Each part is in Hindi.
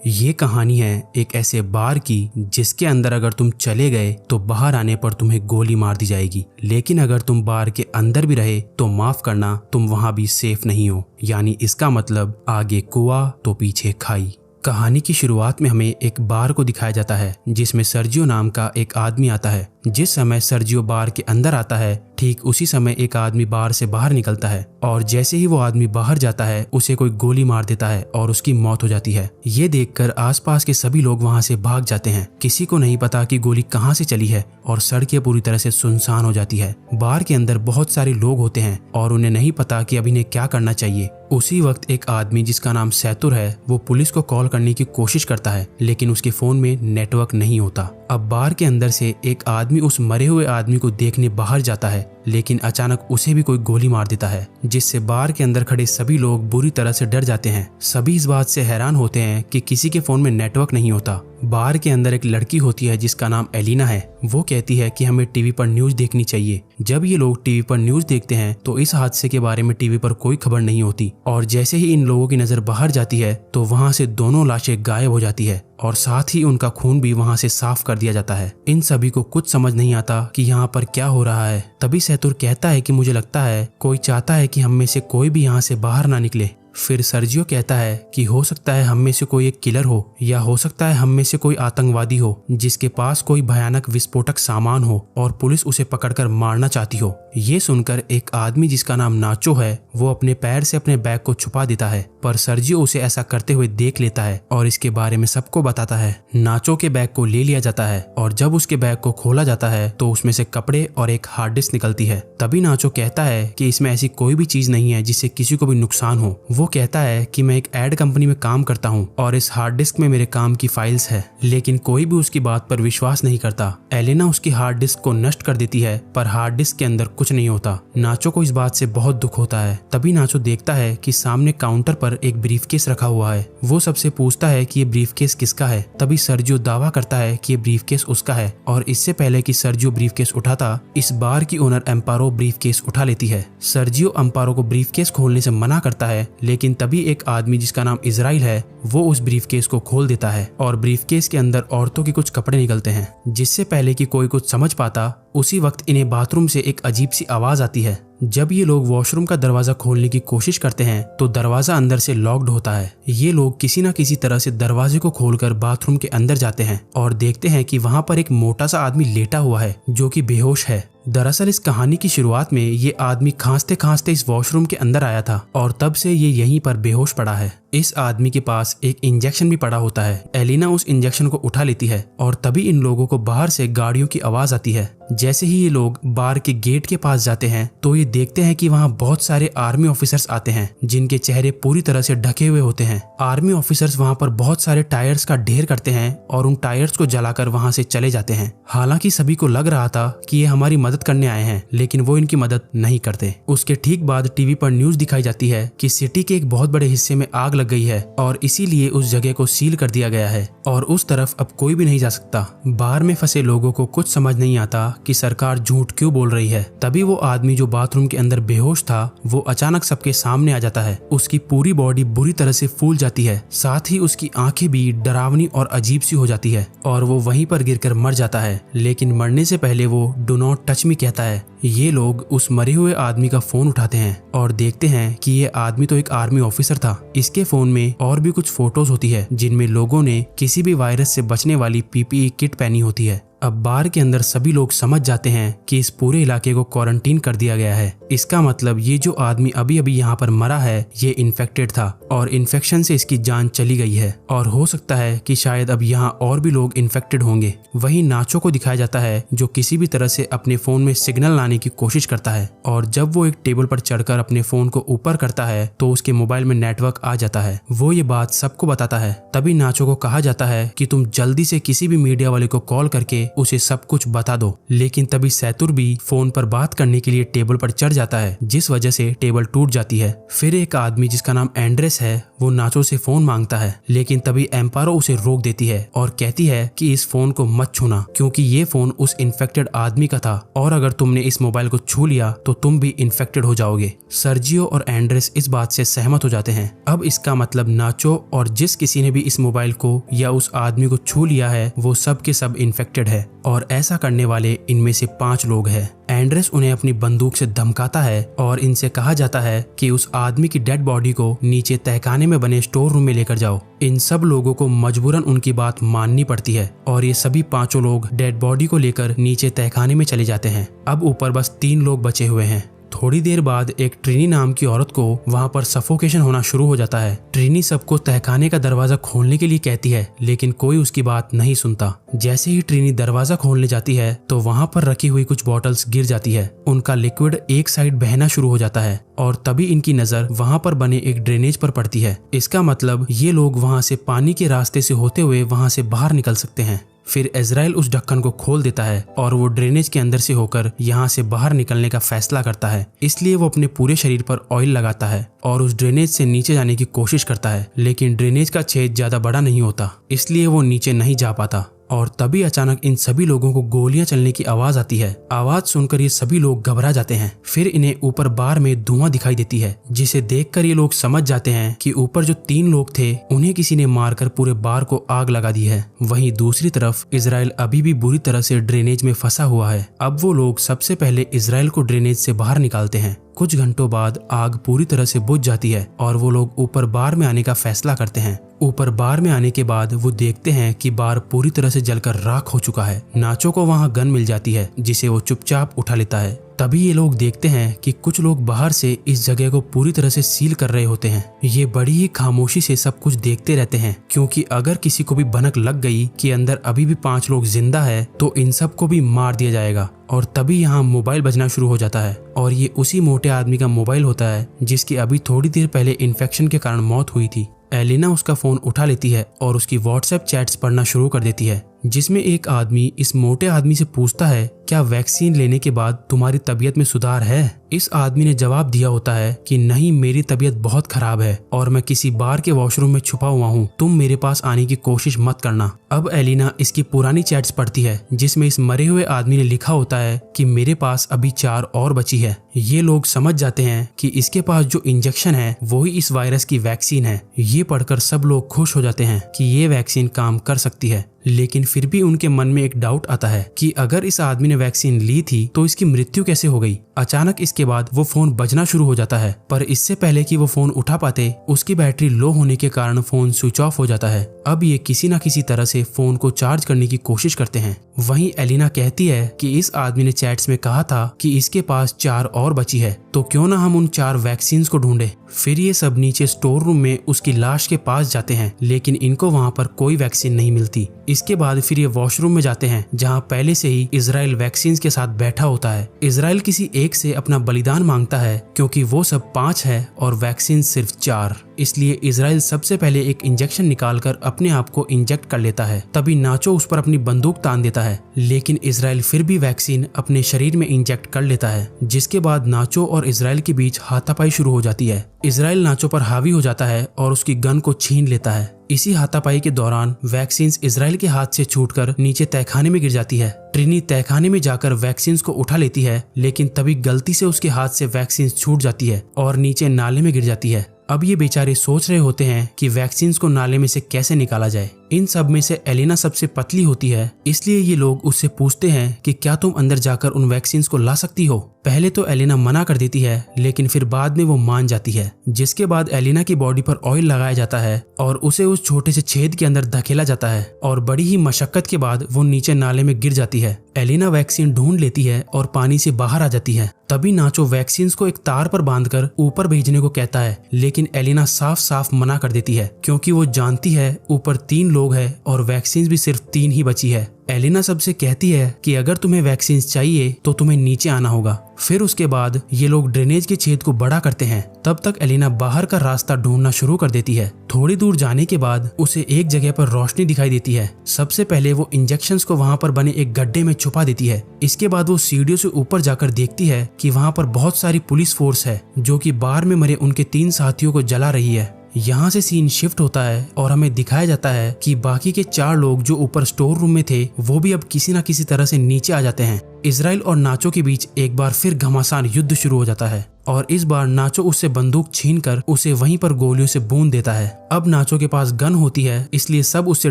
ये कहानी है एक ऐसे बार की जिसके अंदर अगर तुम चले गए तो बाहर आने पर तुम्हें गोली मार दी जाएगी, लेकिन अगर तुम बार के अंदर भी रहे तो माफ करना, तुम वहां भी सेफ नहीं हो। यानी इसका मतलब आगे कुआं तो पीछे खाई। कहानी की शुरुआत में हमें एक बार को दिखाया जाता है जिसमें सर्जियो नाम का एक आदमी आता है। जिस समय सर्जियो बार के अंदर आता है ठीक उसी समय एक आदमी बार से बाहर निकलता है और जैसे ही वो आदमी बाहर जाता है उसे कोई गोली मार देता है और उसकी मौत हो जाती है। ये देखकर आसपास के सभी लोग वहां से भाग जाते हैं। किसी को नहीं पता कि गोली कहां से चली है और सड़कें पूरी तरह से सुनसान हो जाती है। बार के अंदर बहुत सारे लोग होते हैं और उन्हें नहीं पता कि अब इन्हें क्या करना चाहिए। उसी वक्त एक आदमी जिसका नाम सैतुर है वो पुलिस को कॉल करने की कोशिश करता है, लेकिन उसके फोन में नेटवर्क नहीं होता। अब बार के अंदर से एक आदमी उस मरे हुए आदमी को देखने बाहर जाता है, लेकिन अचानक उसे भी कोई गोली मार देता है, जिससे बार के अंदर खड़े सभी लोग बुरी तरह से डर जाते हैं। सभी इस बात से हैरान होते हैं कि किसी के फोन में नेटवर्क नहीं होता। बार के अंदर एक लड़की होती है जिसका नाम एलिना है। वो कहती है कि हमें टीवी पर न्यूज देखनी चाहिए। जब ये लोग टीवी पर न्यूज देखते हैं तो इस हादसे के बारे में टीवी पर कोई खबर नहीं होती और जैसे ही इन लोगों की नजर बाहर जाती है तो वहां से दोनों लाशें गायब हो जाती है और साथ ही उनका खून भी वहां से साफ कर दिया जाता है। इन सभी को कुछ समझ नहीं आता कि यहाँ पर क्या हो रहा है। तभी सैतुर कहता है कि मुझे लगता है कोई चाहता है कि हम में से कोई भी यहाँ से बाहर ना निकले। फिर सर्जियो कहता है कि हो सकता है हम में से कोई एक किलर हो या हो सकता है हम में से कोई आतंकवादी हो जिसके पास कोई भयानक विस्फोटक सामान हो और पुलिस उसे पकड़कर मारना चाहती हो। ये सुनकर एक आदमी जिसका नाम नाचो है वो अपने पैर से अपने बैग को छुपा देता है, पर सर्जियो उसे ऐसा करते हुए देख लेता है और इसके बारे में सबको बताता है। नाचो के बैग को ले लिया जाता है और जब उसके बैग को खोला जाता है तो उसमें से कपड़े और एक हार्ड डिस्क निकलती है। तभी नाचो कहता है कि इसमें ऐसी कोई भी चीज नहीं है जिससे किसी को भी नुकसान हो। वो कहता है कि मैं एक एड कंपनी में काम करता हूँ और इस हार्ड डिस्क में मेरे काम की फाइल्स है, लेकिन कोई भी उसकी बात पर विश्वास नहीं करता। एलेना उसकी हार्ड डिस्क को नष्ट कर देती है, पर हार्ड डिस्क के अंदर कुछ नहीं होता। नाचो को इस बात से बहुत दुख होता है। तभी नाचो देखता है कि सामने काउंटर पर एक ब्रीफकेस रखा हुआ है। वो सबसे पूछता है कि ये ब्रीफकेस किसका है। तभी सर्जियो दावा करता है कि ये ब्रीफकेस उसका है और इससे पहले कि सर्जियो ब्रीफकेस उठाता, इस बार की ओनर एम्पारो ब्रीफकेस उठा लेती है। सर्जियो एम्पारो को ब्रीफकेस खोलने से मना करता है, लेकिन तभी एक आदमी जिसका नाम इजराइल है वो उस ब्रीफकेस को खोल देता है और ब्रीफकेस के अंदर औरतों के कुछ कपड़े निकलते हैं। जिससे पहले कि कोई कुछ समझ पाता उसी वक्त इन्हें बाथरूम से एक अजीब सी आवाज आती है। जब ये लोग वॉशरूम का दरवाजा खोलने की कोशिश करते हैं तो दरवाजा अंदर से लॉक्ड होता है। ये लोग किसी न किसी तरह से दरवाजे को खोलकर बाथरूम के अंदर जाते हैं और देखते हैं कि वहां पर एक मोटा सा आदमी लेटा हुआ है जो कि बेहोश है। दरअसल इस कहानी की शुरुआत में ये आदमी खांसते खांसते इस वॉशरूम के अंदर आया था और तब से ये यहीं पर बेहोश पड़ा है। इस आदमी के पास एक इंजेक्शन भी पड़ा होता है। एलिना उस इंजेक्शन को उठा लेती है और तभी इन लोगों को बाहर से गाड़ियों की आवाज आती है। जैसे ही ये लोग बार के गेट के पास जाते हैं तो ये देखते हैं कि वहाँ बहुत सारे आर्मी ऑफिसर्स आते हैं जिनके चेहरे पूरी तरह से ढके हुए होते हैं। आर्मी ऑफिसर्स वहाँ पर बहुत सारे टायर्स का ढेर करते हैं और उन टायर्स को जलाकर वहाँ से चले जाते हैं। हालांकि सभी को लग रहा था कि ये हमारी मदद करने आए हैं, लेकिन वो इनकी मदद नहीं करते। उसके ठीक बाद टीवी पर न्यूज दिखाई जाती है कि सिटी के एक बहुत बड़े हिस्से में आग लग गई है और इसीलिए उस जगह को सील कर दिया गया है और उस तरफ अब कोई भी नहीं जा सकता। बाहर में फंसे लोगों को कुछ समझ नहीं आता कि सरकार झूठ क्यों बोल रही है। तभी वो आदमी जो बाथरूम के अंदर बेहोश था वो अचानक सबके सामने आ जाता है। उसकी पूरी बॉडी बुरी तरह से फूल जाती है, साथ ही उसकी आंखें भी डरावनी और अजीब सी हो जाती है और वो वहीं पर गिरकर मर जाता है। लेकिन मरने से पहले वो डू नॉट टच मी कहता है। ये लोग उस मरे हुए आदमी का फोन उठाते हैं और देखते हैं कि ये आदमी तो एक आर्मी ऑफिसर था। इसके फोन में और भी कुछ फोटोज होती है जिनमें लोगों ने किसी भी वायरस से बचने वाली पीपीई किट पहनी होती है। अब बार के अंदर सभी लोग समझ जाते हैं कि इस पूरे इलाके को क्वारंटीन कर दिया गया है। इसका मतलब ये जो आदमी अभी अभी यहाँ पर मरा है ये इन्फेक्टेड था और इन्फेक्शन से इसकी जान चली गई है और हो सकता है कि शायद अब यहाँ और भी लोग इन्फेक्टेड होंगे। वहीं नाचो को दिखाया जाता है जो किसी भी तरह से अपने फोन में सिग्नल लाने की कोशिश करता है और जब वो एक टेबल पर चढ़कर अपने फोन को ऊपर करता है तो उसके मोबाइल में नेटवर्क आ जाता है। वो ये बात सबको बताता है। तभी नाचो को कहा जाता है कि तुम जल्दी से किसी भी मीडिया वाले को कॉल करके उसे सब कुछ बता दो। लेकिन तभी सैतुर भी फोन पर बात करने के लिए टेबल पर चढ़ जाता है, जिस वजह से टेबल टूट जाती है। फिर एक आदमी जिसका नाम एंड्रेस है वो नाचो से फोन मांगता है, लेकिन तभी एम्पारो उसे रोक देती है और कहती है कि इस फोन को मत छूना, क्योंकि ये फोन उस इन्फेक्टेड आदमी का था और अगर तुमने इस मोबाइल को छू लिया तो तुम भी इन्फेक्टेड हो जाओगे। सर्जियो और एंड्रेस इस बात से सहमत हो जाते हैं। अब इसका मतलब नाचो और जिस किसी ने भी इस मोबाइल को या उस आदमी को छू लिया है वो सब के सब इन्फेक्टेड है और ऐसा करने वाले इनमें से 5 लोग हैं। एंड्रेस उन्हें अपनी बंदूक से धमकाता है और इनसे कहा जाता है कि उस आदमी की डेड बॉडी को नीचे तहखाने में बने स्टोर रूम में लेकर जाओ। इन सब लोगों को मजबूरन उनकी बात माननी पड़ती है और ये सभी 5 लोग डेड बॉडी को लेकर नीचे तहखाने में चले जाते हैं। अब ऊपर बस 3 लोग बचे हुए हैं। थोड़ी देर बाद एक ट्रिनी नाम की औरत को वहाँ पर सफोकेशन होना शुरू हो जाता है। ट्रिनी सबको तहखाने का दरवाजा खोलने के लिए कहती है, लेकिन कोई उसकी बात नहीं सुनता। जैसे ही ट्रिनी दरवाजा खोलने जाती है तो वहाँ पर रखी हुई कुछ बॉटल्स गिर जाती है। उनका लिक्विड एक साइड बहना शुरू हो जाता है और तभी इनकी नजर वहाँ पर बने एक ड्रेनेज पर पड़ती है। इसका मतलब ये लोग वहाँ से पानी के रास्ते से होते हुए वहाँ से बाहर निकल सकते हैं। फिर इजराइल उस ढक्कन को खोल देता है और वो ड्रेनेज के अंदर से होकर यहाँ से बाहर निकलने का फैसला करता है। इसलिए वो अपने पूरे शरीर पर ऑयल लगाता है और उस ड्रेनेज से नीचे जाने की कोशिश करता है, लेकिन ड्रेनेज का छेद ज्यादा बड़ा नहीं होता, इसलिए वो नीचे नहीं जा पाता। और तभी अचानक इन सभी लोगों को गोलियां चलने की आवाज आती है। आवाज सुनकर ये सभी लोग घबरा जाते हैं। फिर इन्हें ऊपर बार में धुआं दिखाई देती है, जिसे देखकर ये लोग समझ जाते हैं कि ऊपर जो 3 लोग थे उन्हें किसी ने मारकर पूरे बार को आग लगा दी है। वहीं दूसरी तरफ इजराइल अभी भी बुरी तरह से ड्रेनेज में फंसा हुआ है। अब वो लोग सबसे पहले इजराइल को ड्रेनेज से बाहर निकालते हैं। कुछ घंटों बाद आग पूरी तरह से बुझ जाती है और वो लोग ऊपर बार में आने का फैसला करते हैं। ऊपर बार में आने के बाद वो देखते हैं कि बार पूरी तरह से जलकर राख हो चुका है। नाचो को वहाँ गन मिल जाती है, जिसे वो चुपचाप उठा लेता है। तभी ये लोग देखते हैं कि कुछ लोग बाहर से इस जगह को पूरी तरह से सील कर रहे होते हैं। ये बड़ी ही खामोशी से सब कुछ देखते रहते हैं, क्योंकि अगर किसी को भी भनक लग गई कि अंदर अभी भी 5 लोग जिंदा है तो इन सब को भी मार दिया जाएगा। और तभी यहाँ मोबाइल बजना शुरू हो जाता है और ये उसी मोटे आदमी का मोबाइल होता है जिसकी अभी थोड़ी देर पहले इन्फेक्शन के कारण मौत हुई थी। एलिना उसका फोन उठा लेती है और उसकी व्हाट्सएप चैट्स पढ़ना शुरू कर देती है, जिसमें एक आदमी इस मोटे आदमी से पूछता है, क्या वैक्सीन लेने के बाद तुम्हारी तबीयत में सुधार है? इस आदमी ने जवाब दिया होता है कि नहीं, मेरी तबीयत बहुत खराब है और मैं किसी बार के वॉशरूम में छुपा हुआ हूँ, तुम मेरे पास आने की कोशिश मत करना। अब एलिना इसकी पुरानी चैट्स पढ़ती है, जिसमें इस मरे हुए आदमी ने लिखा होता है कि मेरे पास अभी 4 और बची है। ये लोग समझ जाते हैं कि इसके पास जो इंजेक्शन है वही इस वायरस की वैक्सीन है। ये पढ़कर सब लोग खुश हो जाते हैं कि ये वैक्सीन काम कर सकती है, लेकिन फिर भी उनके मन में एक डाउट आता है कि अगर इस आदमी ने वैक्सीन ली थी तो इसकी मृत्यु कैसे हो गई। अचानक इसके बाद वो फोन बजना शुरू हो जाता है, पर इससे पहले कि वो फोन उठा पाते उसकी बैटरी लो होने के कारण फोन स्विच ऑफ हो जाता है। अब ये किसी न किसी तरह से फोन को चार्ज करने की कोशिश करते हैं। वहीं एलिना कहती है कि इस आदमी ने चैट्स में कहा था कि इसके पास 4 और बची है, तो क्यों ना हम उन 4 वैक्सीन को ढूंढे। फिर ये सब नीचे स्टोर रूम में उसकी लाश के पास जाते हैं, लेकिन इनको वहाँ पर कोई वैक्सीन नहीं मिलती। इसके बाद फिर ये वॉशरूम में जाते हैं, जहाँ पहले से ही इजराइल वैक्सीन के साथ बैठा होता है। इजराइल किसी एक से अपना बलिदान मांगता है, क्योंकि वो सब 5 है और वैक्सीन सिर्फ 4। इसलिए इजराइल सबसे पहले एक इंजेक्शन निकालकर अपने आप को इंजेक्ट कर लेता है। तभी नाचो उस पर अपनी बंदूक तान देता है, लेकिन इजराइल फिर भी वैक्सीन अपने शरीर में इंजेक्ट कर लेता है, जिसके बाद नाचो और इजराइल के बीच हाथापाई शुरू हो जाती है। इजराइल नाचो पर हावी हो जाता है और उसकी गन को छीन लेता है। इसी हाथापाई के दौरान वैक्सीन इजराइल के हाथ से छूटकर नीचे तहखाने में गिर जाती है। ट्रिनी तहखाने में जाकर वैक्सीन को उठा लेती है, लेकिन तभी गलती से उसके हाथ से वैक्सीन छूट जाती है और नीचे नाले में गिर जाती है। अब ये बेचारे सोच रहे होते हैं कि वैक्सीन को नाले में से कैसे निकाला जाए। इन सब में से एलिना सबसे पतली होती है, इसलिए ये लोग उससे पूछते हैं कि क्या तुम अंदर जाकर उन वैक्सीन को ला सकती हो। पहले तो एलिना मना कर देती है, लेकिन फिर बाद में वो मान जाती है, जिसके बाद एलिना की बॉडी पर ऑयल लगाया जाता है और उसे उस छोटे से छेद के अंदर धकेला जाता है और बड़ी ही मशक्कत के बाद वो नीचे नाले में गिर जाती है। एलिना वैक्सीन ढूंढ लेती है और पानी से बाहर आ जाती है। तभी नाचो वैक्सीन को एक तार पर बांधकर ऊपर भेजने को कहता है, लेकिन एलिना साफ साफ मना कर देती है, क्योंकि वो जानती है ऊपर 3 लोग लोग हैं और वैक्सीन भी सिर्फ 3 ही बची है। एलिना सबसे कहती है कि अगर तुम्हें वैक्सीन चाहिए तो तुम्हें नीचे आना होगा। फिर उसके बाद ये लोग ड्रेनेज के छेद को बड़ा करते हैं। तब तक एलिना बाहर का रास्ता ढूंढना शुरू कर देती है। थोड़ी दूर जाने के बाद उसे एक जगह पर रोशनी दिखाई देती है। सबसे पहले वो इंजेक्शंस को वहां पर बने एक गड्ढे में छुपा देती है। इसके बाद वो सीढ़ियों से ऊपर जाकर देखती है कि वहां पर बहुत सारी पुलिस फोर्स है जो कि बार में मरे उनके 3 साथियों को जला रही है। यहाँ से सीन शिफ्ट होता है और हमें दिखाया जाता है कि बाकी के 4 लोग जो ऊपर स्टोर रूम में थे वो भी अब किसी न किसी तरह से नीचे आ जाते हैं। इजराइल और नाचो के बीच एक बार फिर घमासान युद्ध शुरू हो जाता है और इस बार नाचो उससे बंदूक छीनकर उसे वहीं पर गोलियों से बूंद देता है। अब नाचो के पास गन होती है इसलिए सब उससे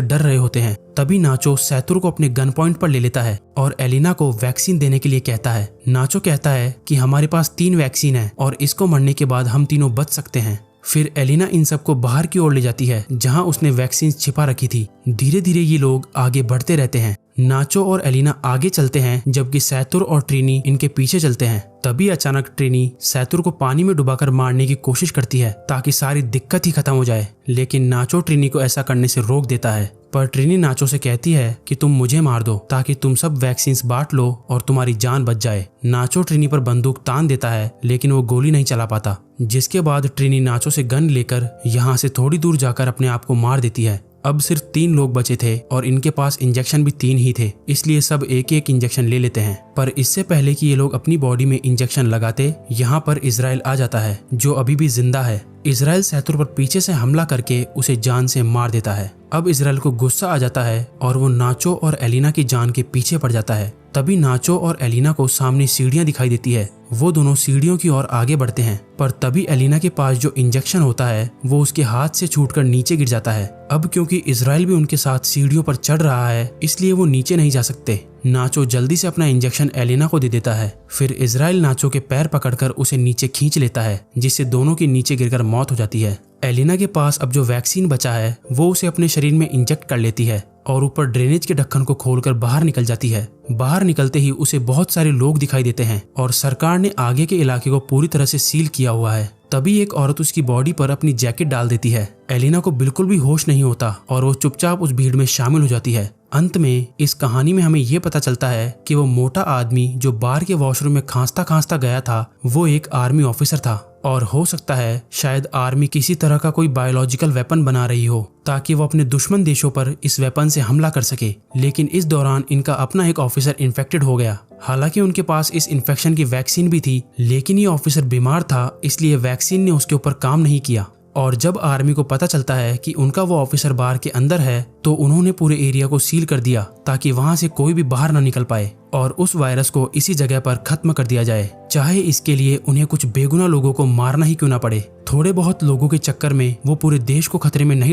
डर रहे होते हैं। तभी नाचो सैतुर को अपने गन पॉइंट पर ले लेता है और एलिना को वैक्सीन देने के लिए कहता है। नाचो कहता है कि हमारे पास 3 वैक्सीन है और इसको मरने के बाद हम तीनों बच सकते हैं। फिर एलिना इन सबको बाहर की ओर ले जाती है जहां उसने वैक्सीन छिपा रखी थी। धीरे धीरे ये लोग आगे बढ़ते रहते हैं। नाचो और एलिना आगे चलते हैं जबकि सैतुर और ट्रिनी इनके पीछे चलते हैं। तभी अचानक ट्रिनी सैतुर को पानी में डुबाकर मारने की कोशिश करती है ताकि सारी दिक्कत ही खत्म हो जाए, लेकिन नाचो ट्रिनी को ऐसा करने से रोक देता है। पर ट्रिनी नाचो से कहती है कि तुम मुझे मार दो ताकि तुम सब वैक्सीन बांट लो और तुम्हारी जान बच जाए। नाचो ट्रिनी पर बंदूक तान देता है लेकिन वो गोली नहीं चला पाता, जिसके बाद ट्रिनी नाचो से गन लेकर यहाँ से थोड़ी दूर जाकर अपने आप को मार देती है। अब सिर्फ 3 लोग बचे थे और इनके पास इंजेक्शन भी 3 ही थे, इसलिए सब एक एक इंजेक्शन ले लेते हैं। पर इससे पहले कि ये लोग अपनी बॉडी में इंजेक्शन लगाते, यहाँ पर इजराइल आ जाता है जो अभी भी जिंदा है। इजराइल सैतुर पर पीछे से हमला करके उसे जान से मार देता है। अब इजराइल को गुस्सा आ जाता है और वो नाचो और एलिना की जान के पीछे पड़ जाता है। तभी नाचो और एलिना को सामने सीढ़ियां दिखाई देती है। वो दोनों सीढ़ियों की ओर आगे बढ़ते हैं, पर तभी एलिना के पास जो इंजेक्शन होता है वो उसके हाथ से छूटकर नीचे गिर जाता है। अब क्योंकि इजराइल भी उनके साथ सीढ़ियों पर चढ़ रहा है इसलिए वो नीचे नहीं जा सकते। नाचो जल्दी से अपना इंजेक्शन एलिना को दे देता है। फिर इजराइल नाचो के पैर पकड़कर उसे नीचे खींच लेता है, जिससे दोनों की नीचे गिरकर मौत हो जाती है। एलिना के पास अब जो वैक्सीन बचा है वो उसे अपने शरीर में इंजेक्ट कर लेती है और ऊपर ड्रेनेज के ढक्कन को खोलकर बाहर निकल जाती है। बाहर निकलते ही उसे बहुत सारे लोग दिखाई देते हैं और सरकार ने आगे के इलाके को पूरी तरह से सील किया हुआ है। तभी एक औरत उसकी बॉडी पर अपनी जैकेट डाल देती है। एलिना को बिल्कुल भी होश नहीं होता और वो चुपचाप उस भीड़ में शामिल हो जाती है। अंत में इस कहानी में हमें ये पता चलता है कि वो मोटा आदमी जो बार के वॉशरूम में खांसता खांसता गया था वो एक आर्मी ऑफिसर था और हो सकता है शायद आर्मी किसी तरह का कोई बायोलॉजिकल वेपन बना रही हो ताकि वो अपने दुश्मन देशों पर इस वेपन से हमला कर सके। लेकिन इस दौरान इनका अपना एक ऑफिसर इन्फेक्टेड हो गया। हालांकि उनके पास इस इन्फेक्शन की वैक्सीन भी थी, लेकिन ये ऑफिसर बीमार था इसलिए वैक्सीन ने उसके ऊपर काम नहीं किया। और जब आर्मी को पता चलता है कि उनका वो ऑफिसर बार के अंदर है तो उन्होंने पूरे एरिया को सील कर दिया ताकि वहां से कोई भी बाहर ना निकल पाए और उस वायरस को इसी जगह पर खत्म कर दिया जाए, चाहे इसके लिए उन्हें कुछ बेगुनाह लोगों को मारना ही क्यों ना पड़े। थोड़े बहुत लोगों के चक्कर में वो पूरे देश को खतरे में नहीं